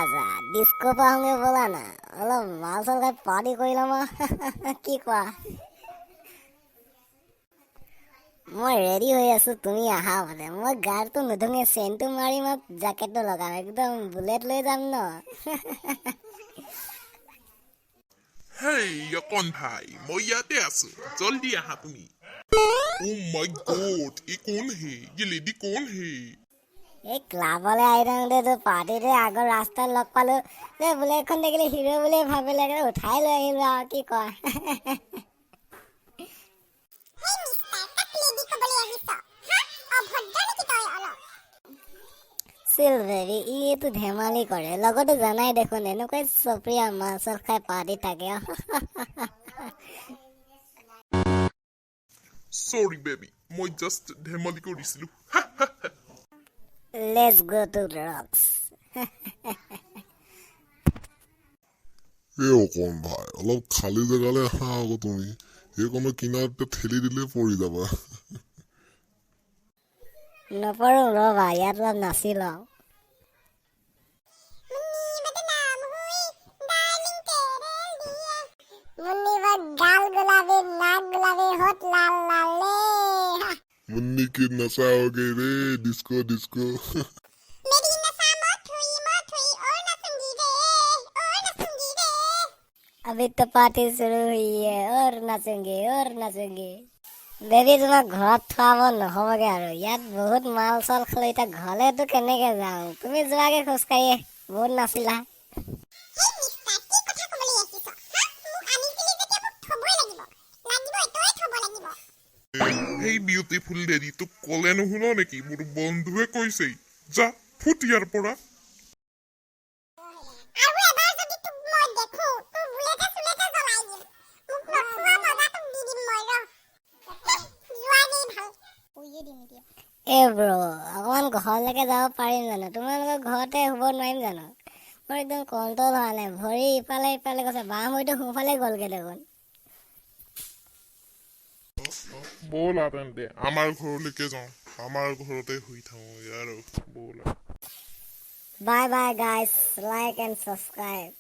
আছা ডিস্কো পাহংগে বলা না অলপ মাল চাল খাই পাৰ্টি কৰি ল'ম কি কোৱা মই ৰেডি হৈ আছো তুমি আহা মানে মই গাৰটো নুধুঙে চেণ্টটো মাৰি মই জাকেটটো লগাম একদম বুলেট লৈ যাম ন হেই অকন ভাই মই ইয়াতে আছো জলদি আহা তুমি ও মাই গড এই কোন হে ये लेडी कौन है এই ক্লাবলে আহি থাকোঁতে তো পাৰ্টিতে আগৰ ৰাস্তাত লগ পালো যে বুলেটখন দেখিলে হিৰো বুলিয়ে ভাবিলে উঠাই লৈ আহিলো আৰু কি কোৱা চিল বেবি ইটো ধেমালি কৰে লগতে জানাই দেখোন এনেকুৱাই চপ্ৰিয়া মাছ খাই পাৰ্টি থাকে সৰি বেবি মই জাস্ট ধেমালি কৰিছিলো লেটস গো টু ৰক্স এ অকণ ভাই অলপ খালী জেগালৈ আহা আকৌ তুমি এইকণো কিনাৰতে ঠেলি দিলে পৰি যাবা নপৰো ৰবা ইয়াত অলপ নাচি লওঁ मुन्नी की नचाओगे रे डिस्को डिस्को अभी तो पार्टी शुरू हुई है और नाचेंगे বেবী তোমাক ঘৰত থোৱাব নহ'বগে আৰু ইয়াত বহুত মাল চাল খালে এতিয়া ঘৰলেতো কেনেকে যাওঁ তুমি যোৱাগে খোজকাঢ়ি বহুত নাচিলা হেই বিউটিফুল লেডি তোক কলে নুশুন নেকি মোৰ বন্ধুৱে কৈছে যা ফুট ইয়াৰ পৰা এ ব্ৰ অকমান ঘৰলৈকে যাব পাৰিম জানো তোমালোকৰ ঘৰতে শুব নোৱাৰিম জানো মোৰ একদম কণ্ট্ৰল হোৱা নাই ভৰি ইফালে ইফালে গৈছে বাহ ভৰিটো সোঁফালে গ'লগে দেখোন ব'লা তেন্তে আমাৰ ঘৰলৈকে যাওঁ আমাৰ ঘৰতে শুই থাকোঁ আৰু ব'লা Bye bye guys, like and subscribe.